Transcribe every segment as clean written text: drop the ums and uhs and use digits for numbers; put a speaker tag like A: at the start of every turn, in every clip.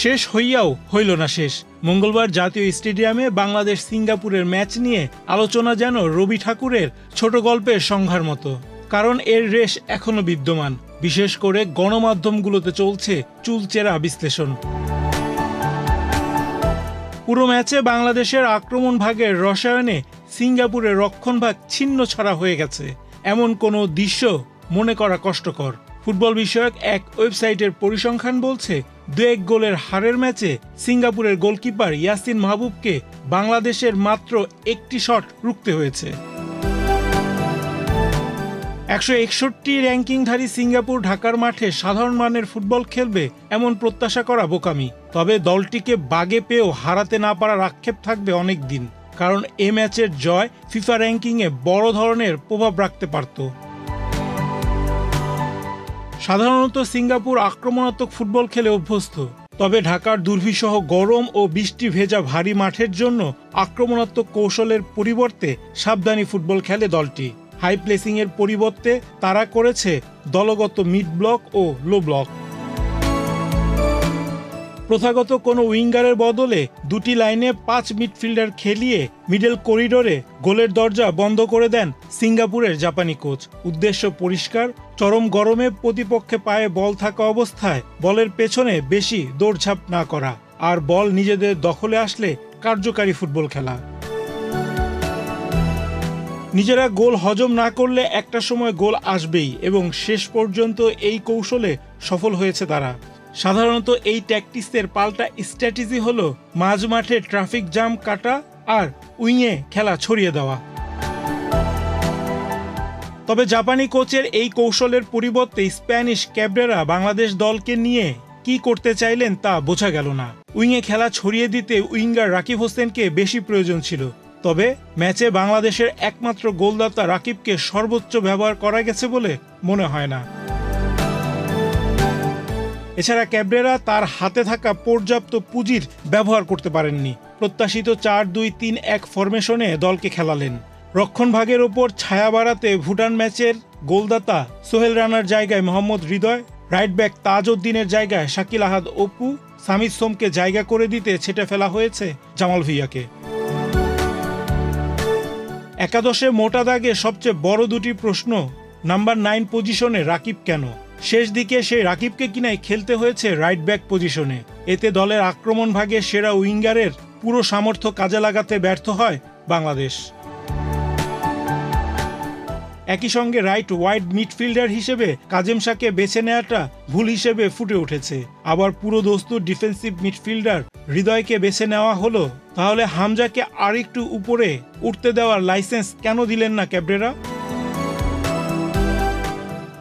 A: শেষ হইয়াও হইল না শেষ। মঙ্গলবার জাতীয় স্টেডিয়ামে বাংলাদেশ সিঙ্গাপুরের ম্যাচ নিয়ে আলোচনা যেন রবি ঠাকুরের ছোট গল্পের সংখ্যার মতো। কারণ এর রেশ এখনো বিদ্যমান, বিশেষ করে গণমাধ্যমগুলোতে চলছে চুলচেরা বিশ্লেষণ। পুরো ম্যাচে বাংলাদেশের আক্রমণ ভাগের রসায়নে সিঙ্গাপুরের রক্ষণভাগ ছিন্ন ছড়া হয়ে গেছে, এমন কোনো দৃশ্য মনে করা কষ্টকর। ফুটবল বিষয়ক এক ওয়েবসাইটের পরিসংখ্যান বলছে 2-1 গোলের হারের ম্যাচে সিঙ্গাপুরের গোলকিপার ইয়াসিন মাহবুবকে বাংলাদেশের মাত্র একটি শট রুখতে হয়েছে। 161 র্যাঙ্কিংধারী সিঙ্গাপুর ঢাকার মাঠে সাধারণ মানের ফুটবল খেলবে এমন প্রত্যাশা করা বোকামি। তবে দলটিকে বাগে পেয়েও হারাতে না পারার আক্ষেপ থাকবে অনেক দিন, কারণ এ ম্যাচের জয় ফিফা র্যাঙ্কিংয়ে বড় ধরনের প্রভাব রাখতে পারত। সাধারণত সিঙ্গাপুর আক্রমণাত্মক ফুটবল খেলে অভ্যস্ত, তবে ঢাকার দুর্বিসহ গরম ও বৃষ্টি ভেজা ভারী মাঠের জন্য আক্রমণাত্মক কৌশলের পরিবর্তে সাবধানী ফুটবল খেলে দলটি। হাই প্লেসিংয়ের পরিবর্তে তারা করেছে দলগত মিড ব্লক ও লো ব্লক। প্রথাগত কোনো উইঙ্গারের বদলে দুটি লাইনে 5 মিডফিল্ডার খেলিয়ে মিডল করিডোরে গোলের দরজা বন্ধ করে দেন সিঙ্গাপুরের জাপানি কোচ। উদ্দেশ্য পরিষ্কার, চরম গরমে প্রতিপক্ষে পায়ে বল থাকা অবস্থায় বলের পেছনে বেশি দৌড়ঝাঁপ না করা, আর বল নিজেদের দখলে আসলে কার্যকারী ফুটবল খেলা। নিজেরা গোল হজম না করলে একটা সময় গোল আসবেই, এবং শেষ পর্যন্ত এই কৌশলে সফল হয়েছে তারা। সাধারণত এই ট্যাকটিক্সের পাল্টা স্ট্র্যাটেজি হলো মাঝ মাঠে ট্রাফিক জ্যাম কাটা আর উইংয়ে খেলা ছড়িয়ে দেওয়া। তবে জাপানি কোচের এই কৌশলের পরিবর্তে স্প্যানিশ ক্যাবরেরা বাংলাদেশ দলকে নিয়ে কি করতে চাইলেন তা বোঝা গেল না। উইংয়ে খেলা ছড়িয়ে দিতে উইঙ্গার রাকিব হোসেনকে বেশি প্রয়োজন ছিল, তবে ম্যাচে বাংলাদেশের একমাত্র গোলদাতা রাকিবকে সর্বোচ্চ ব্যবহার করা গেছে বলে মনে হয় না। এছাড়া ক্যাবরেরা তার হাতে থাকা পর্যাপ্ত পুঁজির ব্যবহার করতে পারেননি। প্রত্যাশিত 4-2-3-1 ফরমেশনে দলকে খেলালেন। রক্ষণভাগের ওপর ছায়া বাড়াতে ভুটান ম্যাচের গোলদাতা সোহেল রানার জায়গায় মোহাম্মদ হৃদয়, রাইট ব্যাক তাজউদ্দিনের জায়গায় শাকিল আহাদ অপু, সামিদ সোমকে জায়গা করে দিতে ছেটে ফেলা হয়েছে জামাল ভুঁইয়াকে। একাদশে মোটা দাগে সবচেয়ে বড় দুটি প্রশ্ন, নাম্বার 9 পজিশনে রাকিব কেন? শেষ দিকে সেই রাকিবকে কিনাই খেলতে হয়েছে রাইট ব্যাক পজিশনে। এতে দলের আক্রমণ ভাগে সেরা উইঙ্গারের পুরো সামর্থ্য কাজে লাগাতে ব্যর্থ হয় বাংলাদেশ। একই সঙ্গে রাইট ওয়াইড মিডফিল্ডার হিসেবে কাজেম শাহকে বেছে নেওয়াটা ভুল হিসেবে ফুটে উঠেছে। আবার পুরো দস্তুর ডিফেন্সিভ মিডফিল্ডার হৃদয়কে বেছে নেওয়া হলো। তাহলে হামজাকে আরেকটু উপরে উঠতে দেওয়ার লাইসেন্স কেন দিলেন না ক্যাবরেরা?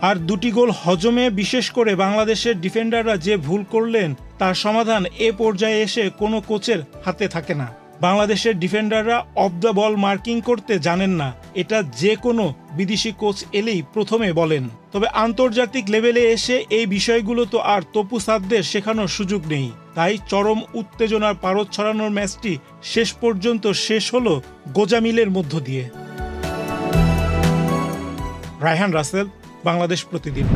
A: আর দুটি গোল হজমে বিশেষ করে বাংলাদেশের ডিফেন্ডাররা যে ভুল করলেন তার সমাধান এ পর্যায়ে এসে কোনো কোচের হাতে থাকে না। বাংলাদেশের ডিফেন্ডাররা অফ দ্য বল মার্কিং করতে জানেন না, এটা যে কোনো বিদেশি কোচ এলেই প্রথমে বলেন। তবে আন্তর্জাতিক লেভেলে এসে এই বিষয়গুলো তো আর তপু সাদদের শেখানোর সুযোগ নেই। তাই চরম উত্তেজনার পারদ ছড়ানোর ম্যাচটি শেষ পর্যন্ত শেষ হলো গোজামিলের মধ্য দিয়ে। রায়হান রাসেল, বাংলাদেশ প্রতিদিন।